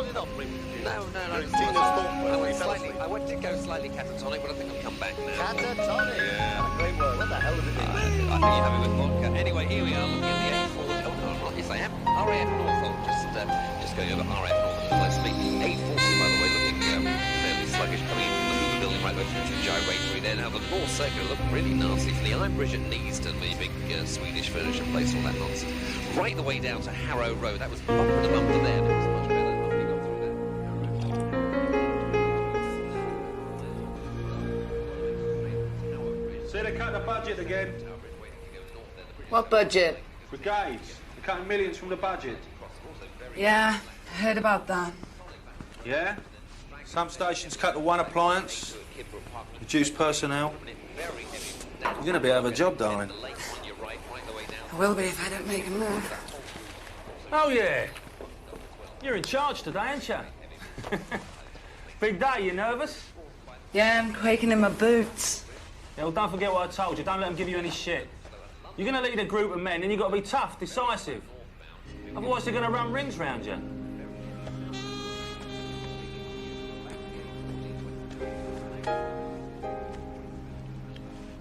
you're not briefing. No. I did go slightly catatonic, but I think I've come back now. Catatonic? Yeah. Great word. What the hell does it mean? I think you're having with vodka. Anyway, here we are looking at the A4. Oh, no, yes, I am. RAF Norfolk. Just going over RAF Norfolk as I speak. 840, by the way, looking fairly sluggish, coming in from the Hoover building right over to Gyratory there. Now, the North Circular looking really nasty from the Eyebridge at Neaston, the big Swedish furniture place, all that nonsense. Right the way down to Harrow Road. That was bumper to bumper there, but it was much better after you got through there. See, they cut the budget again. What budget? Brigades. They're cutting millions from the budget. Yeah, I heard about that. Yeah? Some stations cut to one appliance, reduce personnel. You're going to be out of a job, darling. I will be if I don't make a move. Oh, yeah. You're in charge today, aren't you? Big day, you nervous? Yeah, I'm quaking in my boots. Yeah, well, don't forget what I told you. Don't let them give you any shit. You're going to lead a group of men, and you've got to be tough, decisive. Otherwise, they're going to run rings round you.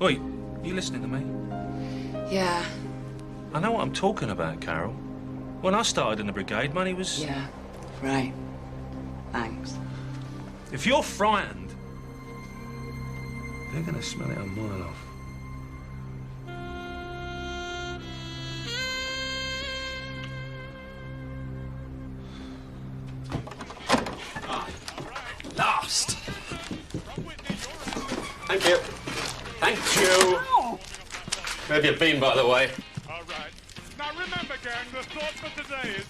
Oi, you listening to me? Yeah. I know what I'm talking about, Carol. When I started in the brigade, money was... Yeah, right. Thanks. If you're frightened, they're going to smell it a mile off. Last. Thank you. Thank you. Where have you been, by the way? All right. Now remember, gang, the thought for today is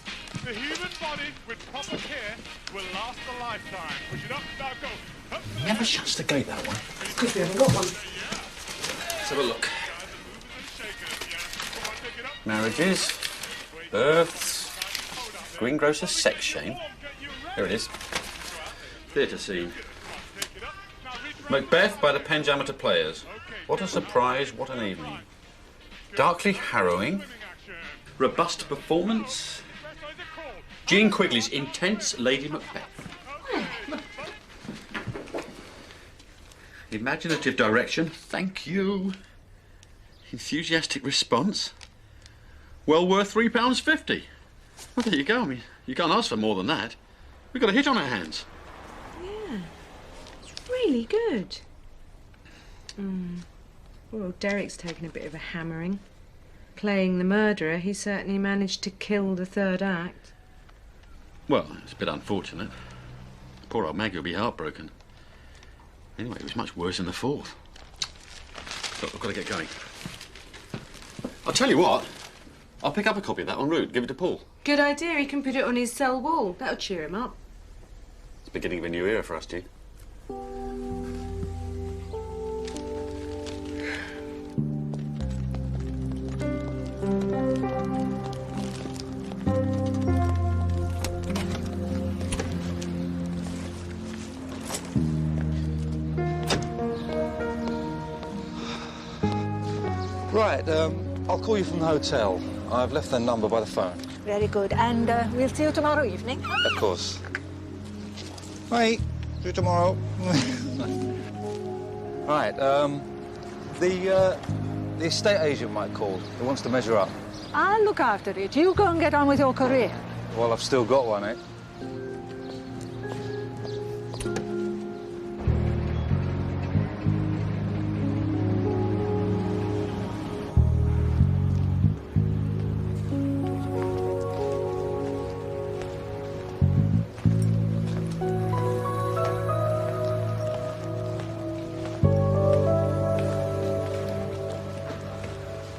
the human body with proper care will last a lifetime. Push it up, now go. Up to the Never shuts the gate, that one. Because we haven't got one. Let's have a look. shakers, yeah. Come on, take it up. Marriages, births, greengrocer's sex shame. Here it is. Theatre scene. Macbeth by the Penjameter Players. What a surprise, what an evening. Darkly harrowing. Robust performance. Jean Quigley's intense Lady Macbeth. Imaginative direction, thank you. Enthusiastic response. Well worth £3.50. Well, there you go. I mean, you can't ask for more than that. We've got a hit on our hands. Yeah, it's really good. Well, Derek's taken a bit of a hammering. Playing the murderer, he certainly managed to kill the third act. Well, it's a bit unfortunate. Poor old Maggie will be heartbroken. Anyway, it was much worse in the fourth. Look, I've got to get going. I'll tell you what. I'll pick up a copy of that en route, give it to Paul. Good idea, he can put it on his cell wall. That'll cheer him up. It's the beginning of a new era for us, Jean. Right, I'll call you from the hotel. I've left their number by the phone. Very good. And we'll see you tomorrow evening. Of course. Right, see you tomorrow. Right, the estate agent might call. He wants to measure up. I'll look after it. You go and get on with your career. Well, I've still got one, eh?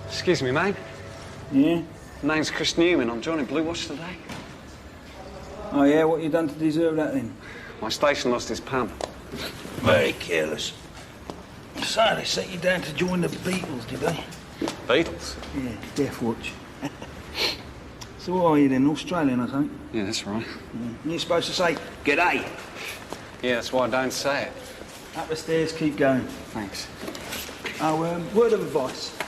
Excuse me, mate. Yeah? Name's Chris Newman. I'm joining Blue Watch today. Oh, yeah? What you done to deserve that, then? My station lost its pump. Very careless. So, they set you down to join the Beatles, did they? Beatles? Yeah, Death Watch. So what are you, then? Australian, I think? Yeah, that's right. Yeah. You're supposed to say, g'day. Yeah, that's why I don't say it. Up the stairs, keep going. Thanks. Oh, word of advice.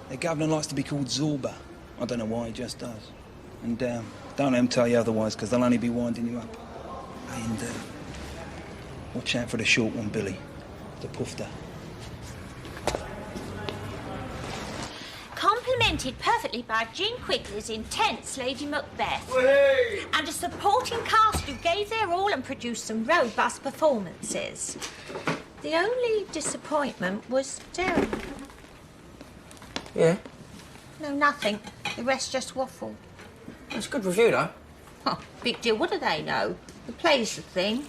The governor likes to be called Zorba. I don't know why, he just does. And don't let them tell you otherwise, because they'll only be winding you up. And watch out for the short one, Billy. The poofter. Complimented perfectly by Jean Quigley's intense Lady Macbeth. And a supporting cast who gave their all and produced some robust performances. The only disappointment was Derek. Yeah? No, nothing. The rest just waffle. It's a good review, though. Oh, big deal. What do they know? The play's the thing.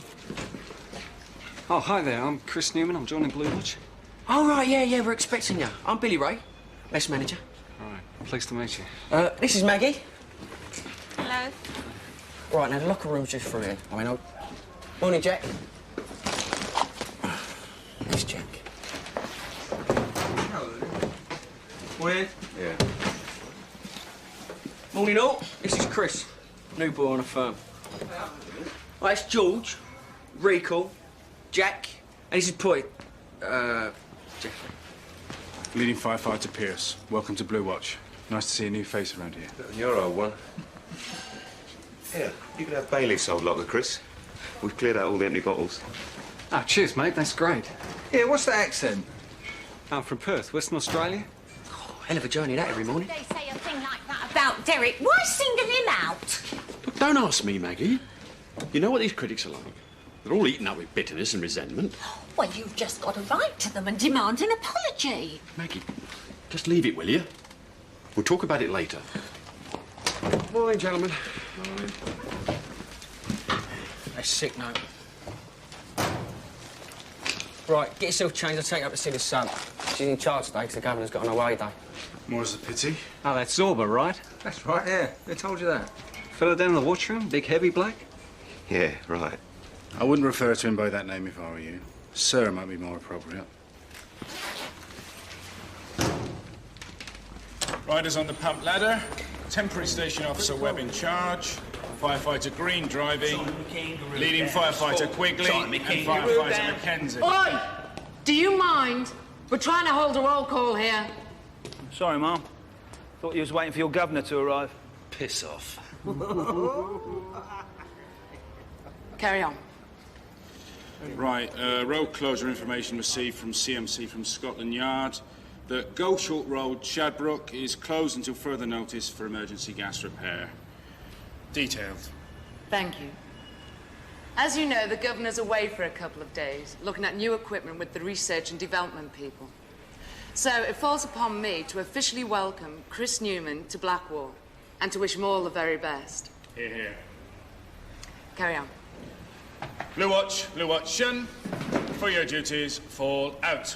Oh, hi there. I'm Chris Newman. I'm joining Blue Watch. Oh, right, yeah, we're expecting you. I'm Billy Ray, Les manager. All right. Pleased to meet you. This is Maggie. Hello. Right, now the locker room's just through here. I mean, morning, Jack. It's Jack. Hello. Where? Yeah. Morning, all. This is Chris, new boy on the firm. Right, it's George, Recall, Jack, and this is Poi. Jeffrey. Leading firefighter Pierce. Welcome to Blue Watch. Nice to see a new face around here. Your old one. Yeah, you could have Bailey's old locker, Chris. We've cleared out all the empty bottles. Ah, cheers, mate. That's great. Yeah, what's that accent? I'm from Perth, Western Australia. Oh, hell of a journey that every morning. They say a thing like that about Derek. Why single him out? Look, don't ask me, Maggie. You know what these critics are like. They're all eaten up with bitterness and resentment. Well, you've just got to write to them and demand an apology. Maggie, just leave it, will you? We'll talk about it later. Morning, gentlemen. Morning. That's sick note. Right, get yourself changed. I'll take you up to see the son. She's in charge today because the governor's got an away day. More's a pity. Oh, that's Zorba, right? That's right, yeah. They told you that. Fella down in the watchroom, big heavy black? Yeah, right. I wouldn't refer to him by that name if I were you. Sir might be more appropriate. Riders on the pump ladder. Temporary station officer Webb in charge. Firefighter Green driving. Leading firefighter Quigley and firefighter Mackenzie. Oi! Do you mind? We're trying to hold a roll call here. Sorry, Mum. Thought you was waiting for your governor to arrive. Piss off. Carry on. Right, road closure information received from CMC from Scotland Yard. The Goldshort Road, Shadbrook, is closed until further notice for emergency gas repair. Detailed. Thank you. As you know, the governor's away for a couple of days, looking at new equipment with the research and development people. So it falls upon me to officially welcome Chris Newman to Blackwall and to wish him all the very best. Here, here. Carry on. Blue Watch, Blue Watch, Shun. For your duties, fall out.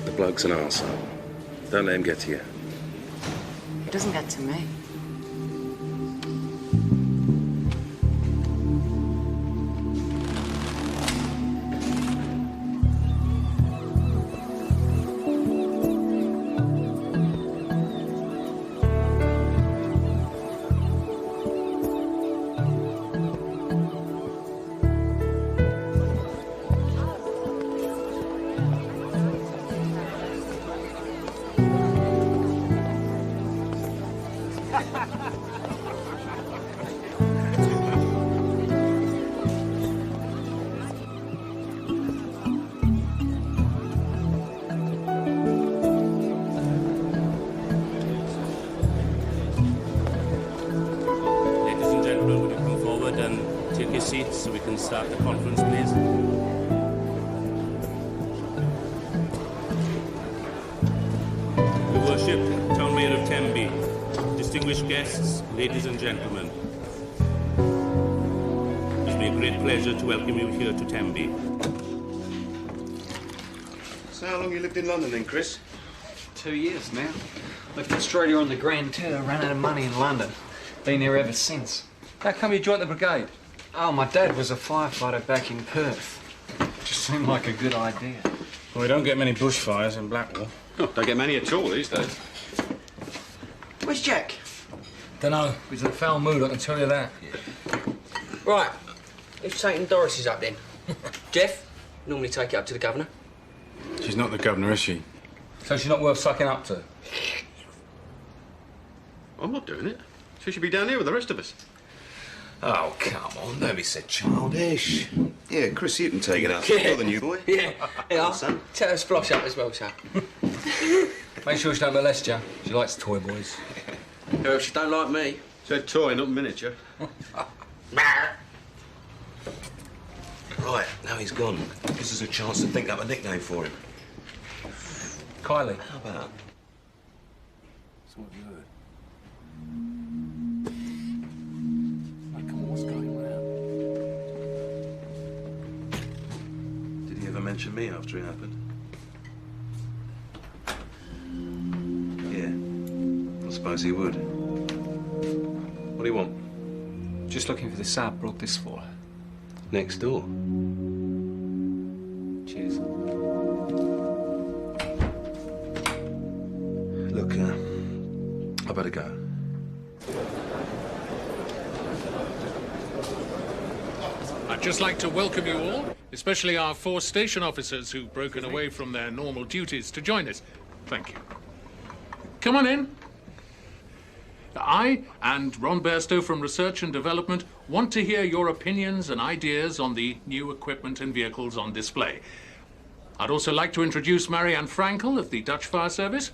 The bloke's an arsehole. Don't let him get to you. It doesn't get to me. So we can start the conference, please. Your Worship, Town Mayor of Tembe, distinguished guests, ladies and gentlemen. It's been a great pleasure to welcome you here to Tembe. So how long you lived in London then, Chris? 2 years now. Left Australia on the Grand Tour, ran out of money in London. Been here ever since. How come you joined the brigade? Oh, my dad was a firefighter back in Perth. Just seemed like a good idea. Well, we don't get many bushfires in Blackwall. Oh, don't get many at all these days. Where's Jack? Dunno. He's in a foul mood, I can tell you that. Right. Who's taking Doris's up then? Jeff? Normally take it up to the governor. She's not the governor, is she? So she's not worth sucking up to? I'm not doing it. She should be down here with the rest of us. Oh, come on, don't be so childish. Yeah, Chris, you can take it up. Yeah. You're the new boy. Yeah. Yeah, son. Tell her to splosh up as well, sir. Make sure she don't molest you. She likes toy boys. Or if she don't like me. Said toy, not miniature. Right, now he's gone. Gives us a chance to think up a nickname for him. Kylie. How about? That's what you heard. Come on, what's going round? Did he ever mention me after it happened? Yeah, I suppose he would. What do you want? Just looking for the sap brought this for. Next door. Cheers. Look, I better go. I'd just like to welcome you all, especially our 4 station officers who've broken away from their normal duties to join us. Thank you. Come on in. I and Ron Bairstow from Research and Development want to hear your opinions and ideas on the new equipment and vehicles on display. I'd also like to introduce Marianne Frankel of the Dutch Fire Service.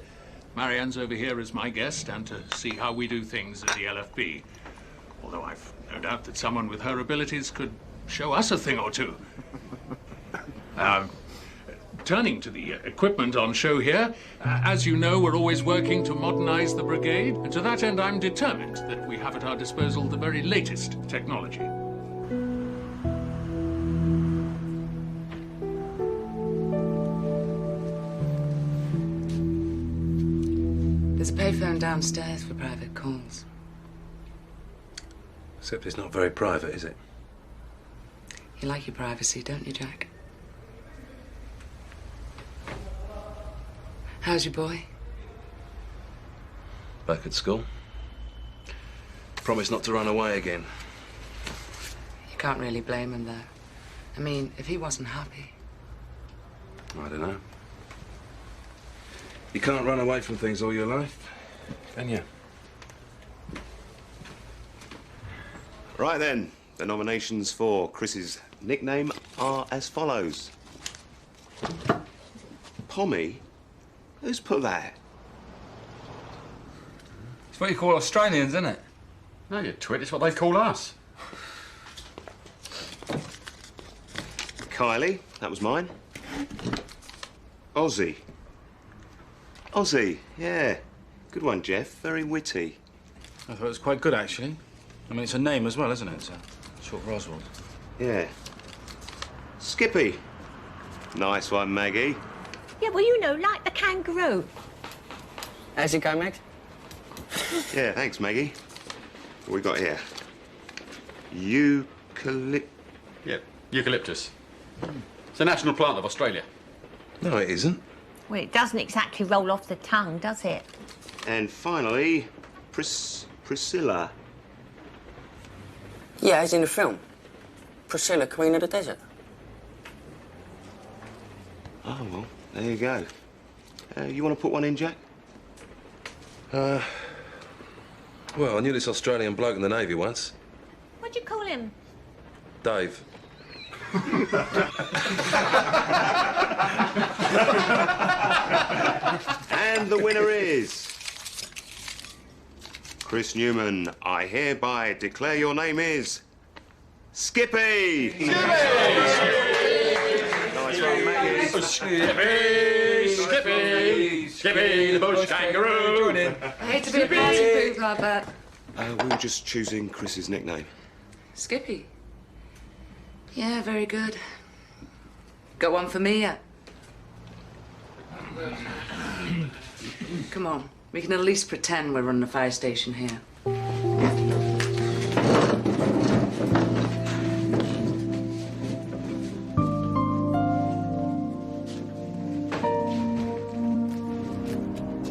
Marianne's over here as my guest and to see how we do things at the LFB. Although I've no doubt that someone with her abilities could show us a thing or two. Turning to the equipment on show here, as you know, we're always working to modernize the brigade, and to that end, I'm determined that we have at our disposal the very latest technology. There's a payphone downstairs for private calls. Except it's not very private, is it? You like your privacy, don't you, Jack? How's your boy? Back at school. Promise not to run away again. You can't really blame him, though. I mean, if he wasn't happy. I don't know. You can't run away from things all your life, can you? Right then, the nominations for Chris's nickname are as follows. Pommy? Who's put that? It's what you call Australians, isn't it? No, you twit. It's what they call us. Kylie, that was mine. Aussie. Aussie, yeah. Good one, Jeff. Very witty. I thought it was quite good, actually. I mean, it's a name as well, isn't it? It's short for Oswald. Yeah. Skippy. Nice one, Maggie. Yeah, well, you know, like the kangaroo. How's it go, Meg? Yeah, thanks, Maggie. What we got here? Yep, eucalyptus. It's a national plant of Australia. No, it isn't. Well, it doesn't exactly roll off the tongue, does it? And finally, Priscilla. Yeah, as in the film. Priscilla, Queen of the Desert. Oh, well, there you go. You want to put one in, Jack? Well, I knew this Australian bloke in the Navy once. What'd you call him? Dave. And the winner is... Chris Newman. I hereby declare your name is... Skippy! Skippy! Nice one, Maggie. Skippy! Skippy! Skippy, the bush kangaroo! I hate to be a party pooper, but... We were just choosing Chris's nickname. Skippy. Yeah, very good. Got one for me yet? Come on, we can at least pretend we're running a fire station here.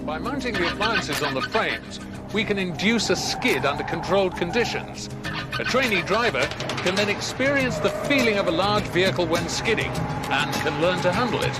By mounting the appliances on the frames, we can induce a skid under controlled conditions. A trainee driver can then experience the feeling of a large vehicle when skidding and can learn to handle it.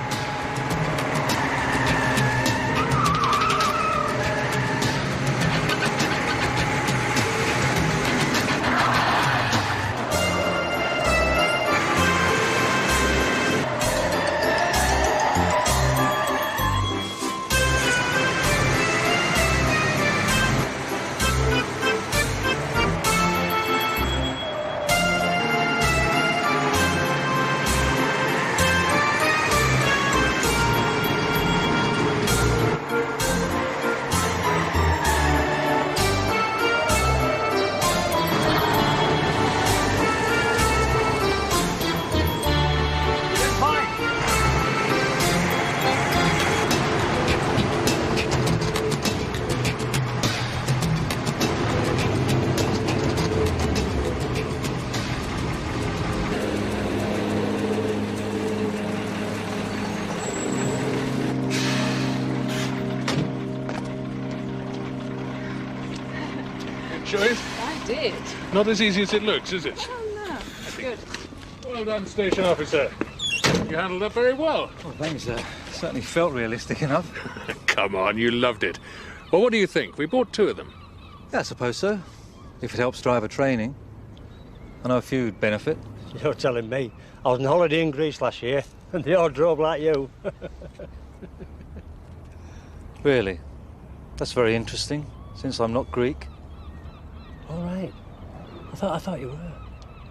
Enjoy it? I did. Not as easy as it looks, is it? Oh, no. Good. Well done, station officer. You handled that very well. Well, thanks, sir. Certainly felt realistic enough. Come on, you loved it. Well, what do you think? We bought 2 of them. Yeah, I suppose so. If it helps driver training. I know a few would benefit. You're telling me. I was on holiday in Greece last year, and they all drove like you. Really? That's very interesting, since I'm not Greek. All right. I thought you were.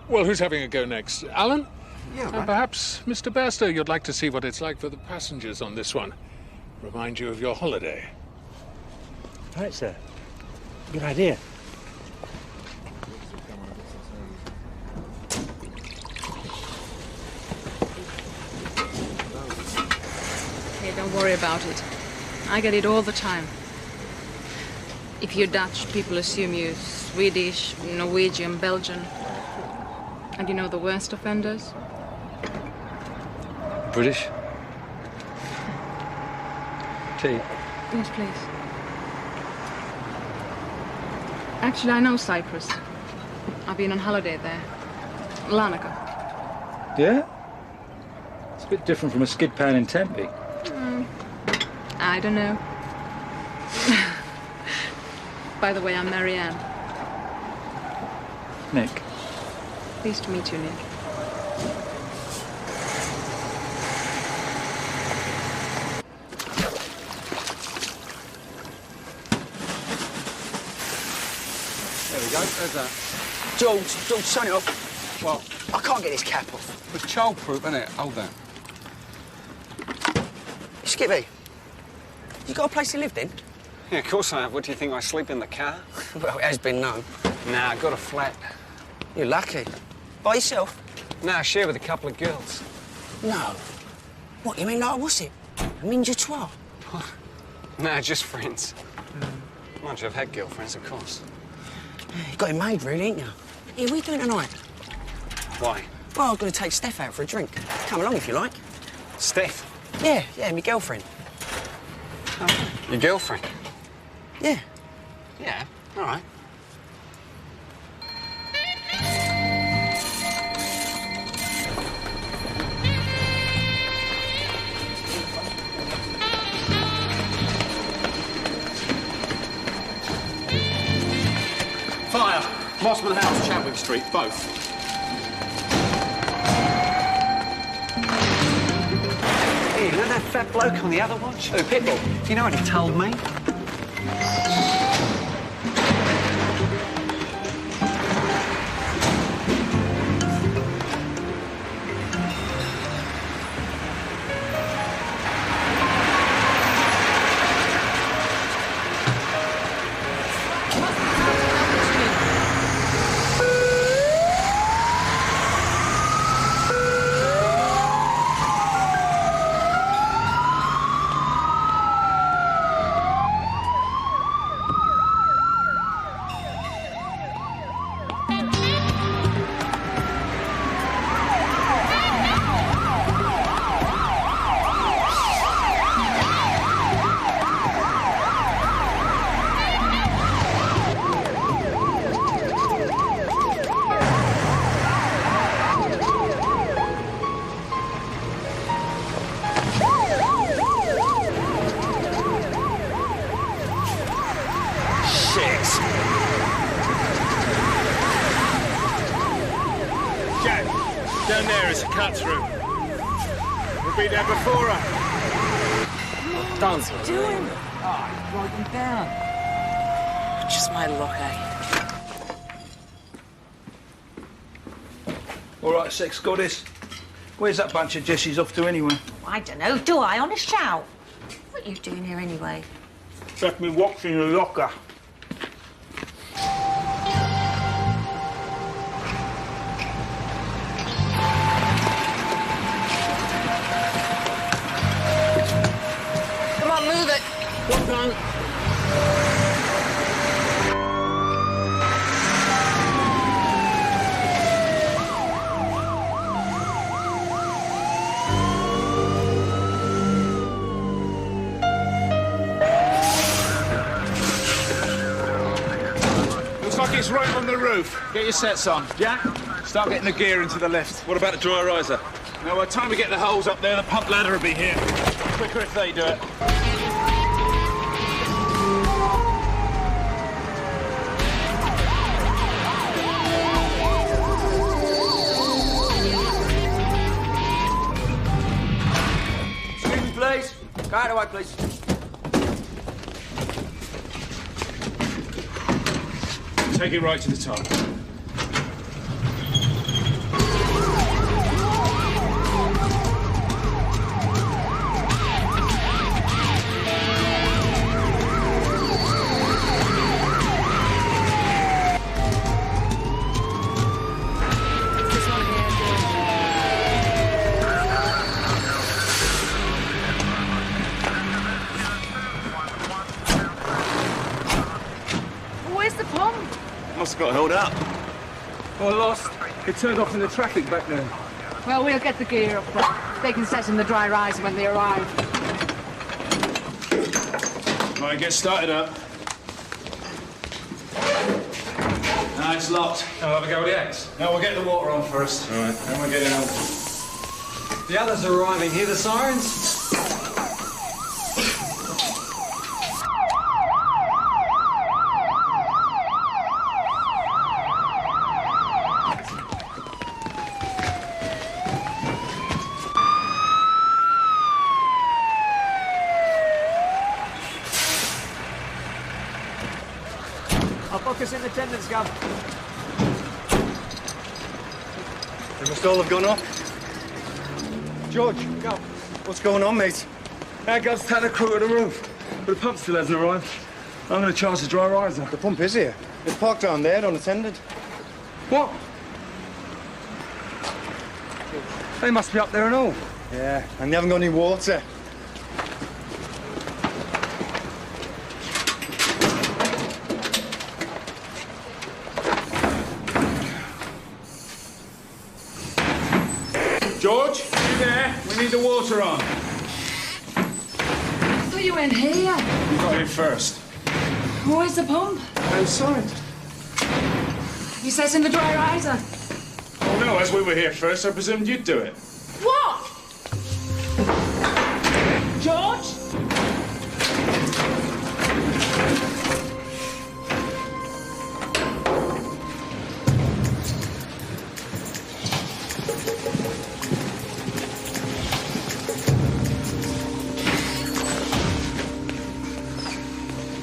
Well, who's having a go next? Alan? Yeah, And perhaps, Mr. Bairstow, you'd like to see what it's like for the passengers on this one. Remind you of your holiday. Right, sir. Good idea. Hey, don't worry about it. I get it all the time. If you're Dutch, people assume you're Swedish, Norwegian, Belgian. And you know the worst offenders? British? Tea? Yes, please. Actually, I know Cyprus. I've been on holiday there. Larnaca. Yeah? It's a bit different from a skid pan in Tempe. I don't know. By the way, I'm Marianne. Nick. Pleased to meet you, Nick. There we go, there's that. George, turn it off. Well, I can't get this cap off. It's childproof, isn't it? Hold that. Skippy, you got a place you lived in? Yeah, of course I have. What do you think, I sleep in the car? Well, it has been known. Nah, I got a flat. You're lucky. By yourself? Nah, I share with a couple of girls. No. What, you mean like, what's it? I mean, du trois? Nah, just friends. Mind you, I've had girlfriends, of course. You got it made, really, ain't you? Here, what are you doing tonight? Why? Well, I'm going to take Steph out for a drink. Come along if you like. Steph? Yeah, my girlfriend. Oh, your girlfriend? Yeah. Yeah, all right. Fire! Mossman House, Chadwick Street, both. Hey, you know that fat bloke on the other watch? Oh, Pitbull. Do you know what he told me? down there is a cut-through. We'll be there before her. What's he doing? Oh, he's broken down. Just my luck, eh? All right, sex goddess. Where's that bunch of Jessies off to anyway? I don't know, do I? On a shout. What are you doing here anyway? Left me watch in the locker. Come on, move it. Well done. Looks like it's right on the roof. Get your sets on. Jack, start getting the gear into the lift. What about the dry riser? Now, by the time we get the holes up there, the pump ladder will be here. Quicker if they do it. Excuse me, please. Go out of the way, please. Take it right to the top. Where's the pump? Must have got held up. I lost. It turned off in the traffic back there. Well, we'll get the gear up front. They can set in the dry riser when they arrive. Right, get started up. No, it's locked. I'll have a go with the axe. No, we'll get the water on first. All right. Then we'll get it on. The others are arriving. Hear the sirens? I'll book us in attendance, Gov. They must all have gone off. George, go. What's going on, mate? Our Gov's taken the crew to the roof, but the pump still hasn't arrived. I'm going to charge the dry riser. The pump is here. It's parked down there, unattended. What? They must be up there and all. Yeah, and they haven't got any water. George, you there? We need the water on. I thought you went here. You got in first. Where's the pump? Outside. You said it's in the dry riser. Oh, no, as we were here first, I presumed you'd do it. What? George?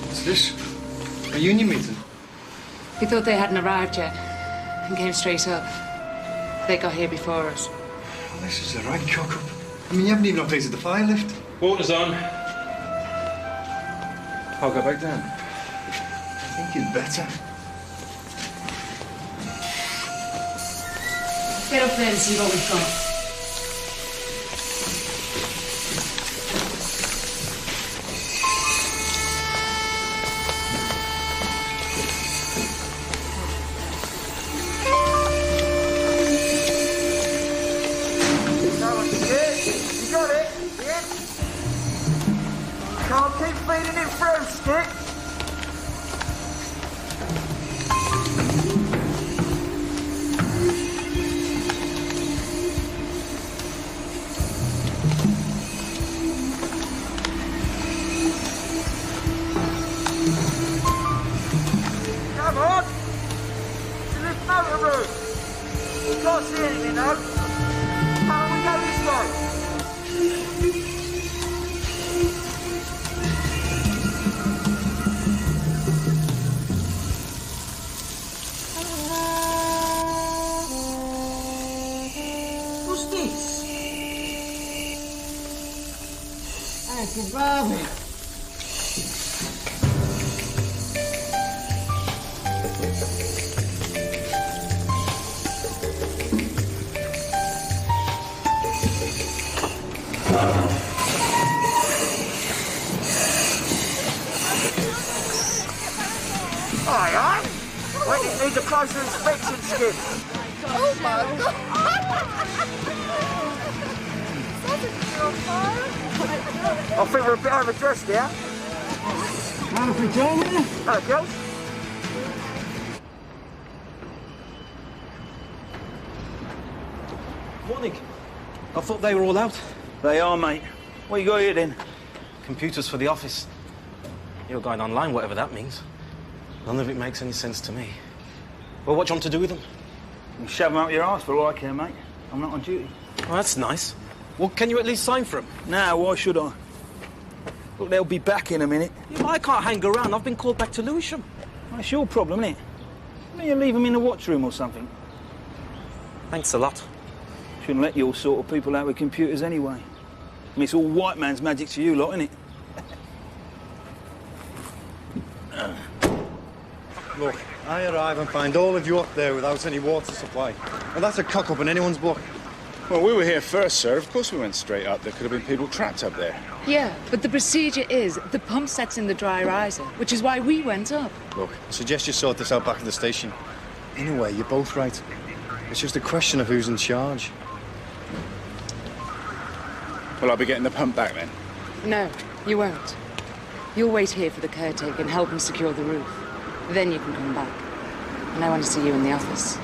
What's this? A union meeting? We thought they hadn't arrived yet and came straight up. They got here before us. Oh, this is the right cock-up. I mean, you haven't even updated the fire lift. Water's on. I'll go back down. I think you'd better. Get up there and see what we've got. You got it? Yeah? Can't keep feeding it through, Stick. Come on! You lift motor roof. You can't see anything, though. What's this? Hey, Barbie. Aye. Well, it needs a closer inspection, Skip. Oh my God! I think we're a bit overdressed here. Hello, girls. Morning. I thought they were all out. They are, mate. What you got here, then? Computers for the office. You're going online, whatever that means. None of it makes any sense to me. Well, what do you want to do with them? You shove them up your arse for all I care, mate. I'm not on duty. Well, that's nice. Well, can you at least sign for them? Nah, why should I? Look, they'll be back in a minute. Yeah, I can't hang around. I've been called back to Lewisham. That's your problem, isn't it? Why don't you leave them in the watch room or something? Thanks a lot. Shouldn't let your sort of people out with computers anyway. I mean, it's all white man's magic to you lot, isn't it? Look, I arrive and find all of you up there without any water supply. And that's a cock-up in anyone's book. Well, we were here first, sir. Of course we went straight up. There could have been people trapped up there. Yeah, but the procedure is the pump sets in the dry riser, which is why we went up. Look, I suggest you sort this out back at the station. In a way, you're both right. It's just a question of who's in charge. Well, I'll be getting the pump back then. No, you won't. You'll wait here for the caretaker and help him secure the roof. Then you can come back. And I want to see you in the office.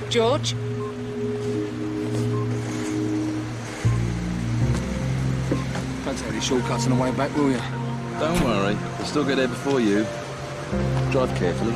George? Don't take any shortcuts on the way back, will you? Don't worry. We'll still get there before you. Drive carefully.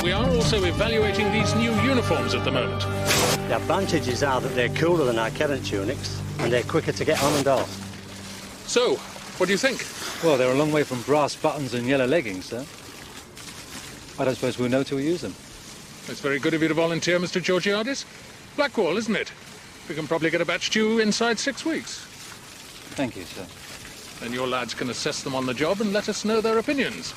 We are also evaluating these new uniforms at the moment. The advantages are that they're cooler than our current tunics, and they're quicker to get on and off. So, what do you think? Well, they're a long way from brass buttons and yellow leggings, sir. I don't suppose we'll know till we use them. It's very good of you to volunteer, Mr. Georgiadis. Blackwall, isn't it? We can probably get a batch to you inside 6 weeks. Thank you, sir. Then your lads can assess them on the job and let us know their opinions.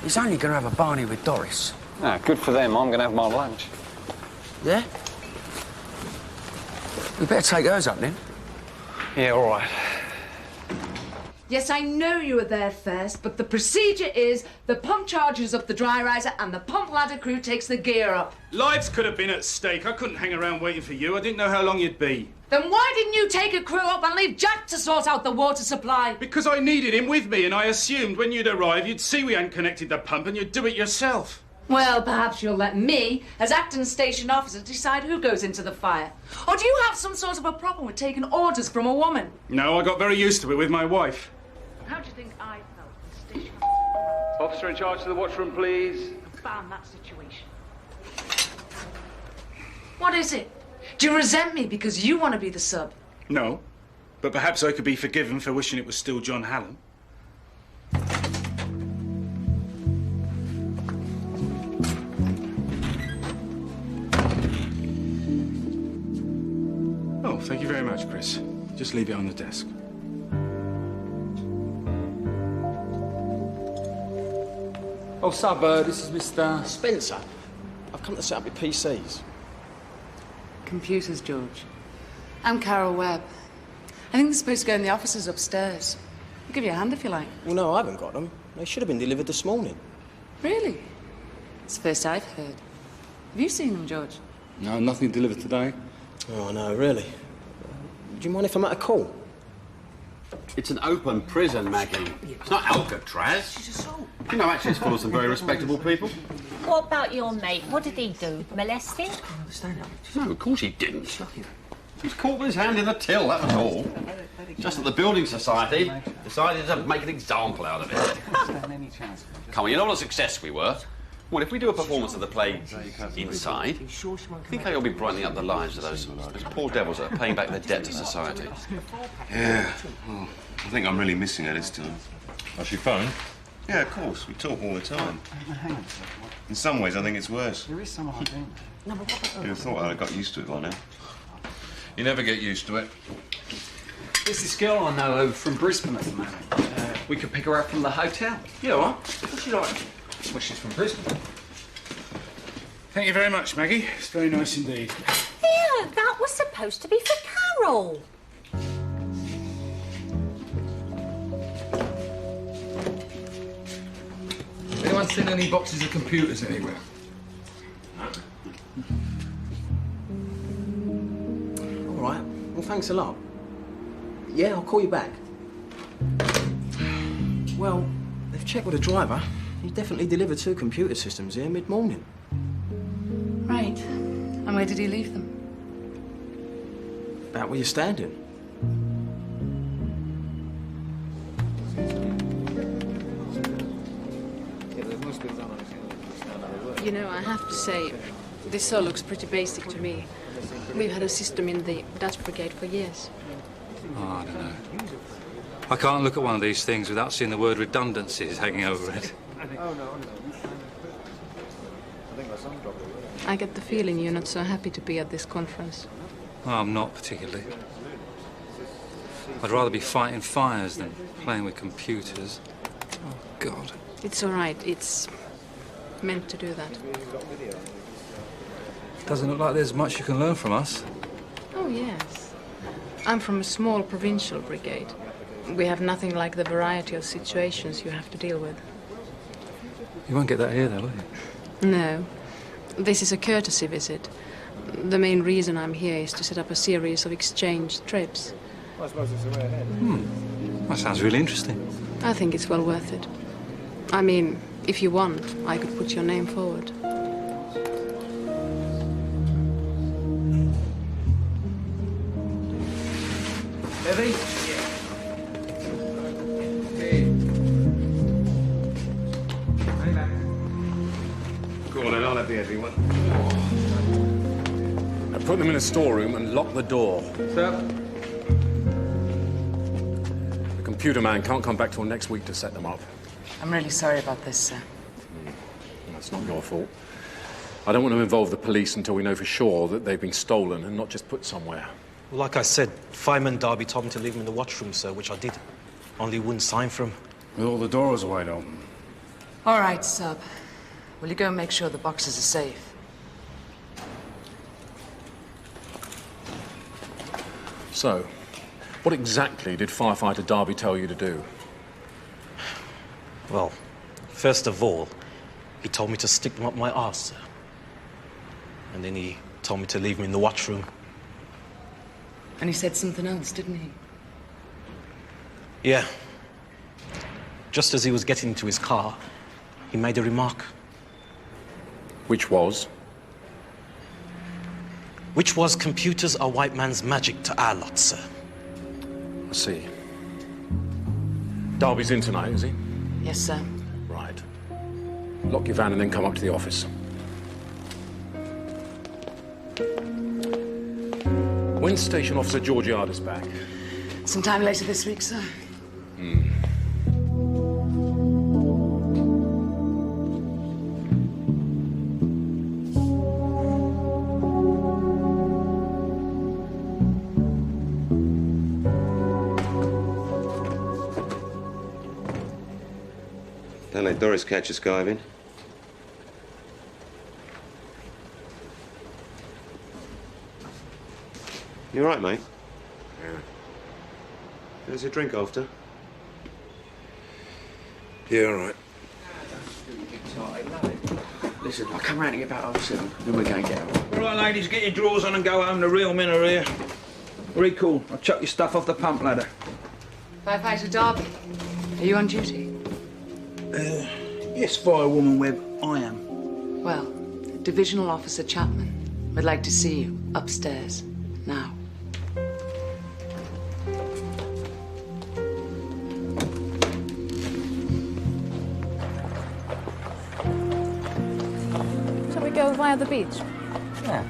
He's only going to have a barney with Doris. Ah, good for them. I'm going to have my lunch. Yeah? We better take hers up then. Yeah, all right. Yes, I know you were there first, but the procedure is the pump charges up the dry riser and the pump ladder crew takes the gear up. Lives could have been at stake. I couldn't hang around waiting for you. I didn't know how long you'd be. Then why didn't you take a crew up and leave Jack to sort out the water supply? Because I needed him with me, and I assumed when you'd arrive, you'd see we hadn't connected the pump and you'd do it yourself. Well, perhaps you'll let me, as acting station officer, decide who goes into the fire. Or do you have some sort of a problem with taking orders from a woman? No, I got very used to it with my wife. How do you think I felt in station? Officer in charge of the watchroom, please. Found that situation. What is it? Do you resent me because you want to be the sub? No, but perhaps I could be forgiven for wishing it was still John Hallam. Oh, thank you very much, Chris. Just leave it on the desk. Oh, sub, this is Mr. Spencer. I've come to set up your PCs. Computers, George. I'm Carol Webb. I think they're supposed to go in the offices upstairs. I'll give you a hand if you like. Well, no, I haven't got them. They should have been delivered this morning. Really? It's the first I've heard. Have you seen them, George? No, nothing delivered today. Oh, no, really? Do you mind if I'm at a call? It's an open prison, Maggie. It's not Alcatraz. You know, actually, it's full of some very respectable people. What about your mate? What did he do? Molest him? No, of course he didn't. He was caught with his hand in the till, that was all. Just that the Building Society decided to make an example out of it. Come on, you know what a success we were? Well, if we do a performance of the play inside, I think you'll be brightening up the lives of those poor devils that are paying back their debt to society. Yeah, well, I think I'm really missing her this time. Oh, she phoned? Yeah, of course. We talk all the time. In some ways, I think it's worse. There is some arguing. You'd have thought I'd have got used to it by now. You never get used to it. There's this girl I know over from Brisbane at the moment. We could pick her up from the hotel. You know what? What's she like? Well, she's from Brisbane. Thank you very much, Maggie. It's very nice indeed. Yeah, that was supposed to be for Carol. Anyone seen any boxes of computers anywhere? All right. Well, thanks a lot. Yeah, I'll call you back. Well, they've checked with the driver. He definitely delivered 2 computer systems here mid-morning. Right. And where did he leave them? About where you're standing. You know, I have to say, this all looks pretty basic to me. We've had a system in the Dutch Brigade for years. Oh, I don't know. I can't look at one of these things without seeing the word redundancies hanging over it. I get the feeling you're not so happy to be at this conference. Oh, I'm not particularly. I'd rather be fighting fires than playing with computers. Oh, God. It's all right. It's meant to do that. Doesn't look like there's much you can learn from us. Oh, yes. I'm from a small provincial brigade. We have nothing like the variety of situations you have to deal with. You won't get that here, though, will you? No. This is a courtesy visit. The main reason I'm here is to set up a series of exchange trips. That sounds really interesting. I think it's well worth it. I mean, if you want, I could put your name forward. Levy? Go on, then I'll have the heavy one. Now put them in a storeroom and lock the door. Sir? The computer man can't come back till next week to set them up. I'm really sorry about this, sir. That's not your fault. I don't want to involve the police until we know for sure that they've been stolen and not just put somewhere. Well, like I said, Fireman Darby told me to leave him in the watchroom, sir, which I did. Only wouldn't sign for him. With all the doors wide open. All right, sub. Will you go and make sure the boxes are safe? So, what exactly did Firefighter Darby tell you to do? Well, first of all, he told me to stick them up my arse, sir. And then he told me to leave him in the watchroom. And he said something else, didn't he? Yeah. Just as he was getting into his car, he made a remark. Which was? Which was, computers are white man's magic to our lot, sir. I see. Darby's in tonight, is he? Yes, sir. Right. Lock your van and then come up to the office. When's Station Officer Georgiades back? Sometime later this week, sir. Don't let Doris catch us skiving. You all right, mate? Yeah. There's a drink after. Yeah, all right. Listen, I'll come round to you about 7:30, then we're going to get out. All right, ladies, get your drawers on and go home. The real men are here. Recall, I'll chuck your stuff off the pump ladder. Firefighter Darby, are you on duty? Yes, Firewoman Webb, I am. Well, Divisional Officer Chapman would like to see you upstairs now. Shall we go via the beach? Yeah.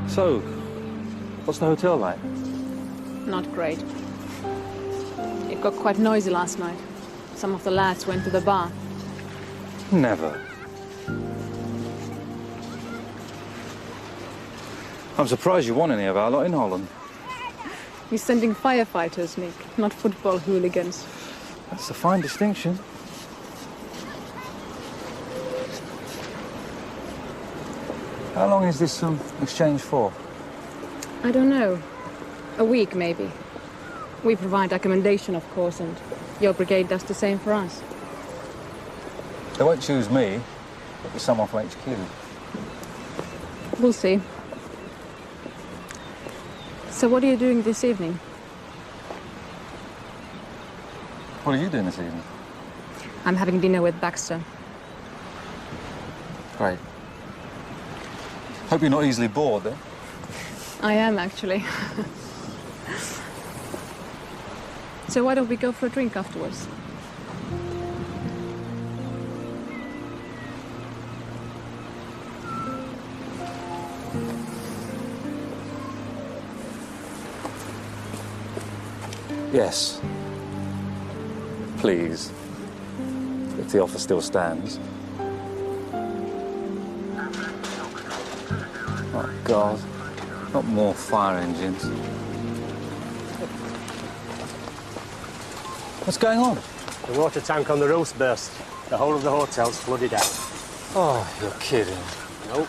So, what's the hotel like? Not great. It got quite noisy last night. Some of the lads went to the bar. Never. I'm surprised you want any of our lot in Holland. He's sending firefighters, Nick, not football hooligans. That's a fine distinction. How long is this exchange for? I don't know. A week, maybe. We provide accommodation, of course, and your brigade does the same for us. They won't choose me, but be someone from HQ. We'll see. So what are you doing this evening? What are you doing this evening? I'm having dinner with Baxter. Great. Hope you're not easily bored, then. I am, actually. So why don't we go for a drink afterwards? Yes. Please. If the offer still stands. Oh, God. Not more fire engines. What's going on? The water tank on the roof's burst. The whole of the hotel's flooded out. Oh, you're kidding. Nope.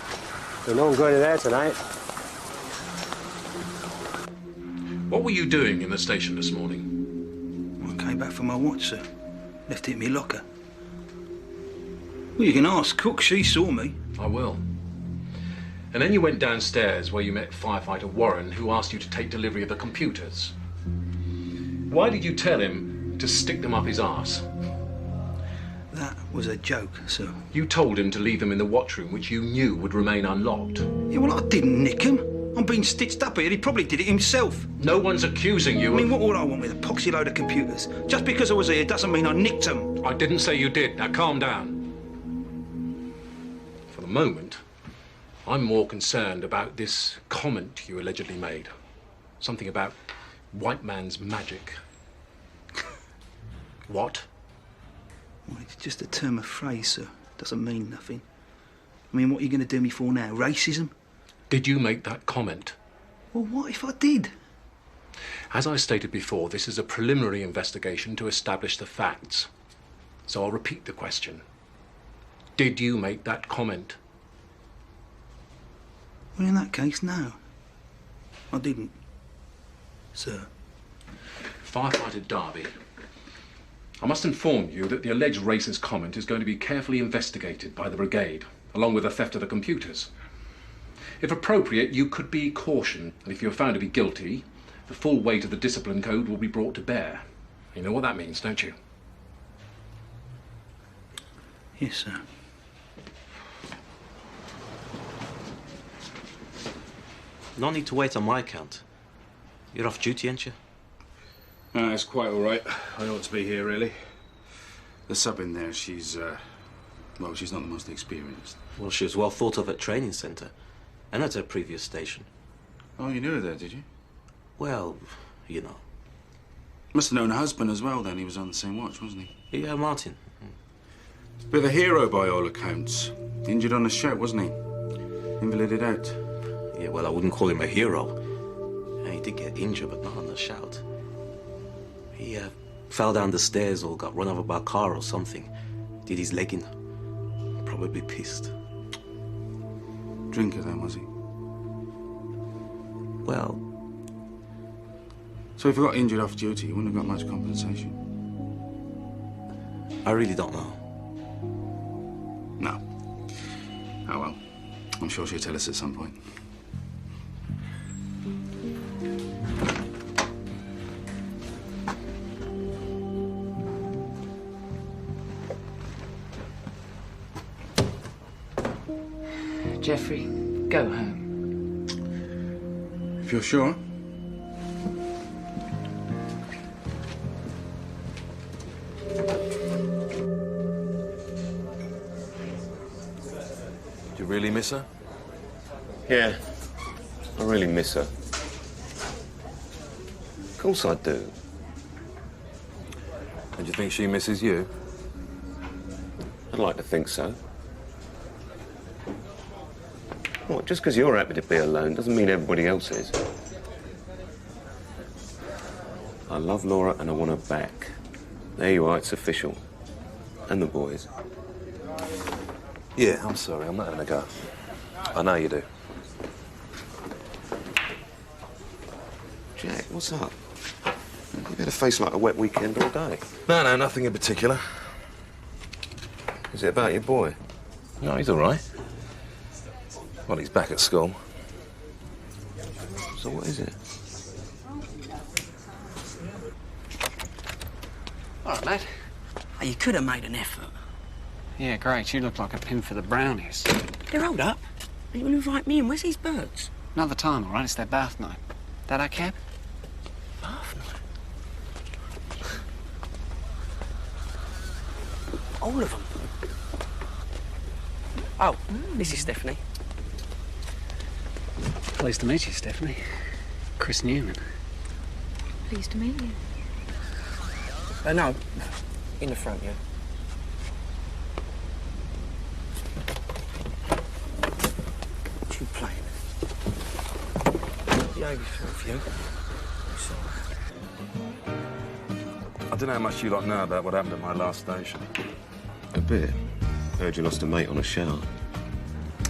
There's no one going in there tonight. What were you doing in the station this morning? I came back for my watch, sir. Left it in my locker. Well, you can ask Cook. She saw me. I will. And then you went downstairs where you met firefighter Warren, who asked you to take delivery of the computers. Why did you tell him to stick them up his arse? That was a joke, sir. You told him to leave them in the watchroom, which you knew would remain unlocked. Yeah, well, I didn't nick him. I'm being stitched up here. He probably did it himself. No one's accusing you I mean, what would I want with a poxy load of computers? Just because I was here doesn't mean I nicked them. I didn't say you did. Now calm down. For the moment, I'm more concerned about this comment you allegedly made. Something about white man's magic. What? Well, it's just a term of phrase, sir. Doesn't mean nothing. I mean, what are you going to do me for now? Racism? Did you make that comment? Well, what if I did? As I stated before, this is a preliminary investigation to establish the facts. So I'll repeat the question. Did you make that comment? Well, in that case, no. I didn't, sir. Firefighter Darby, I must inform you that the alleged racist comment is going to be carefully investigated by the brigade, along with the theft of the computers. If appropriate, you could be cautioned, and if you're found to be guilty, the full weight of the discipline code will be brought to bear. You know what that means, don't you? Yes, sir. No need to wait on my account. You're off duty, ain't you? It's quite all right. I ought to be here, really. The sub in there, she's well, she's not the most experienced. Well, she was well thought of at training centre and at her previous station. Oh, you knew her there, did you? Well, you know. Must have known her husband as well, then. He was on the same watch, wasn't he? Yeah, Martin. Bit of a hero by all accounts. Injured on the shirt, wasn't he? Invalided out. Yeah, well, I wouldn't call him a hero. He did get injured, but not on the shout. He fell down the stairs or got run over by a car or something. Did his leg in. Probably pissed. Drinker then, was he? Well... So if he got injured off duty, he wouldn't have got much compensation? I really don't know. No. I'm sure she'll tell us at some point. Jeffrey, go home. If you're sure. Do you really miss her? Yeah, I really miss her. Of course I do. And do you think she misses you? I'd like to think so. What, just because you're happy to be alone doesn't mean everybody else is. I love Laura and I want her back. There you are, it's official. And the boys. Yeah, I'm sorry, I'm not having a go. I know you do. Jack, what's up? You've had a face like a wet weekend all day. No, nothing in particular. Is it about your boy? No, he's all right. Well, he's back at school. So what is it? All right, lad. Oh, you could have made an effort. Yeah, great. You look like a pin for the brownies. Here, hold up. You want to invite me in? Where's these birds? Another time, all right? It's their bath night. That our cab? Bath night? All of them. Oh, this is Stephanie. Pleased to meet you, Stephanie. Chris Newman. Pleased to meet you. No, in the front, yeah. What you playing? Behave yourself, you. I don't know how much you lot know about what happened at my last station. A bit. Heard you lost a mate on a shout.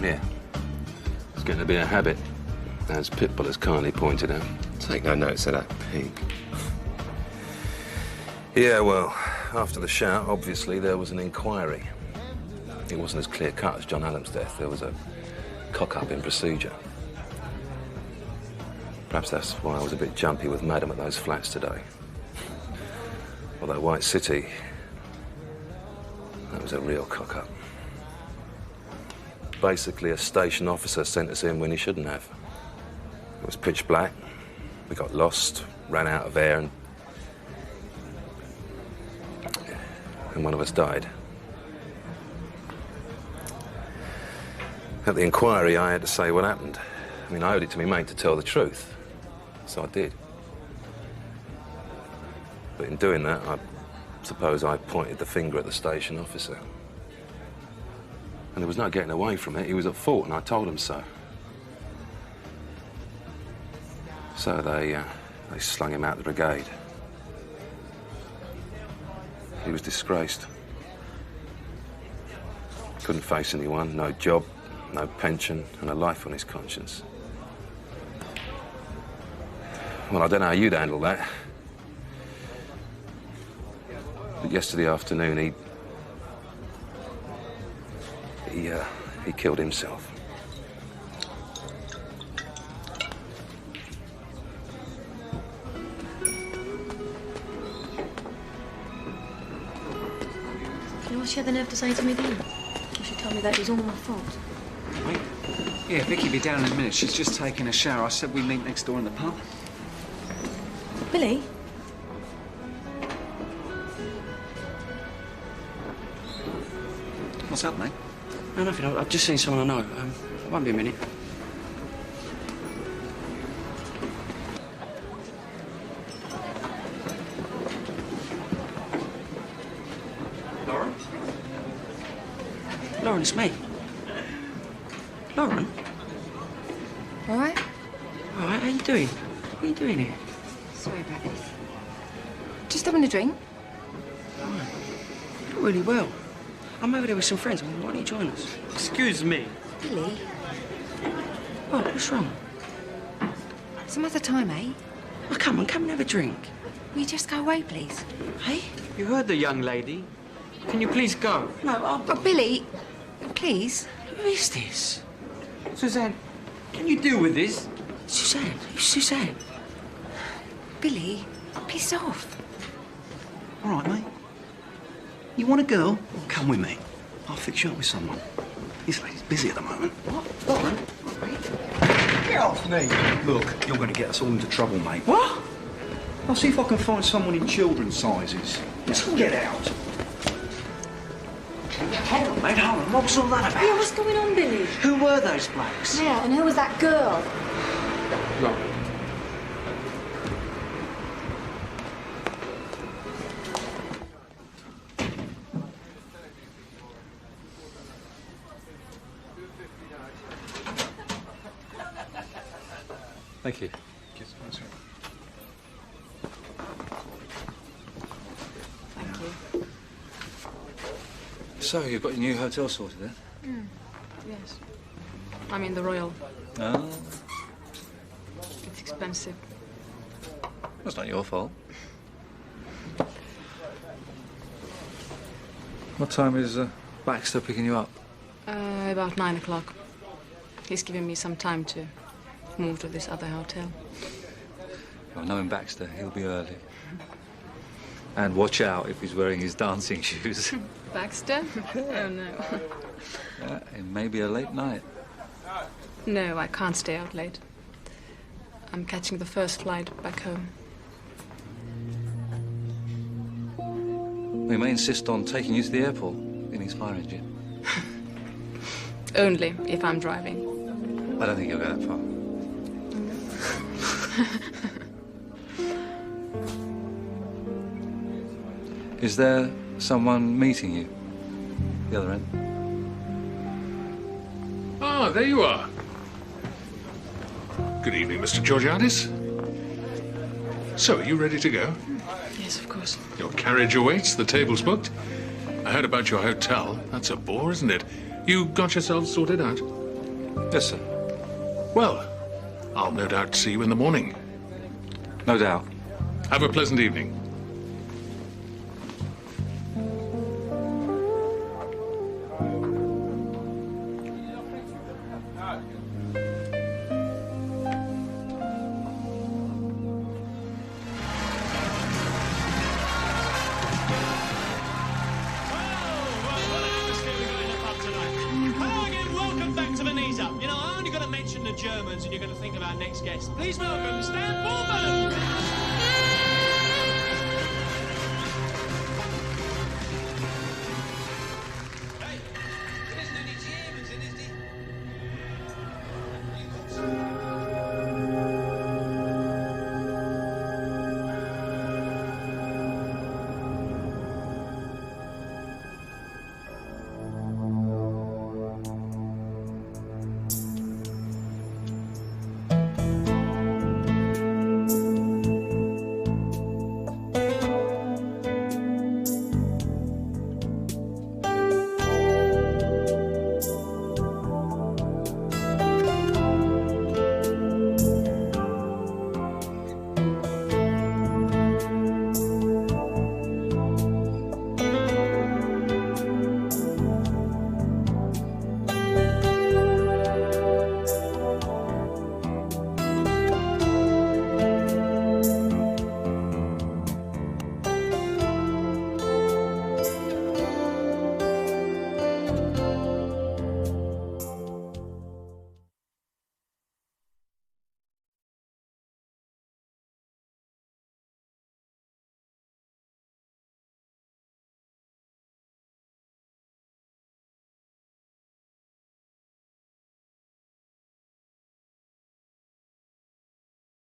Yeah. It's getting to be a habit, as Pitbull has kindly pointed out. Take no notice of that pig. Yeah, well, after the shout, obviously, there was an inquiry. It wasn't as clear-cut as John Adams' death. There was a cock-up in procedure. Perhaps that's why I was a bit jumpy with Madam at those flats today. Although White City, that was a real cock-up. Basically, a station officer sent us in when he shouldn't have. It was pitch black. We got lost, ran out of air, and one of us died. At the inquiry, I had to say what happened. I mean, I owed it to me mate to tell the truth. So I did. But in doing that, I suppose I pointed the finger at the station officer. And there was no getting away from it. He was at fault, and I told him so. So they slung him out the brigade. He was disgraced. Couldn't face anyone, no job, no pension, and a life on his conscience. Well, I don't know how you'd handle that. But yesterday afternoon, he killed himself. You know what she had the nerve to say to me then? She told me that it was all my fault. Wait. Yeah, Vicky'll be down in a minute. She's just taking a shower. I said we'd meet next door in the pub. Billy? What's up, mate? No, nothing. I've just seen someone I know. It won't be a minute. Lauren? Lauren, it's me. Lauren? All right? All right, how you doing? What are you doing here? Sorry about this. Just having a drink. Not really well. I'm over there with some friends. Why don't you join us? Excuse me. Billy, Oh, what's wrong? some other time, eh? Oh, come and have a drink. Will you just go away, please? Hey? You heard the young lady. Can you please go? No, Oh, Billy, please. Who is this? Suzanne, can you deal with this? Suzanne? Who's Suzanne? Billy, piss off. All right, mate. You want a girl? Well, come with me. I'll fix you up with someone. This lady's busy at the moment. What? Get off me! Look, you're going to get us all into trouble, mate. What? I'll see if I can find someone in children's sizes. Let's get out. Hold on, mate, hold on. What was all that about? Yeah, what's going on, Billy? Who were those blokes? Yeah, and who was that girl? Look. Thank you. Thank you. So, you've got your new hotel sorted, then? Yes. I'm in the Royal. Oh, It's expensive. that's not your fault. What time is Baxter picking you up? About 9 o'clock. He's giving me some time to move to this other hotel. Well, knowing Baxter, he'll be early. And watch out if he's wearing his dancing shoes. Baxter? Oh, no. It may be a late night. No, I can't stay out late. I'm catching the first flight back home. We may insist on taking you to the airport in his fire engine. Only if I'm driving. I don't think you'll go that far. Is there someone meeting you? The other end? Ah, there you are. Good evening, Mr. Georgiadis. So, are you ready to go? Yes, of course. Your carriage awaits, the table's booked. I heard about your hotel. That's a bore, isn't it? You got yourself sorted out? Yes, sir. Well, I'll no doubt see you in the morning. No doubt. Have a pleasant evening. Germans, and you're going to think of our next guest. Please welcome Stan Bowman!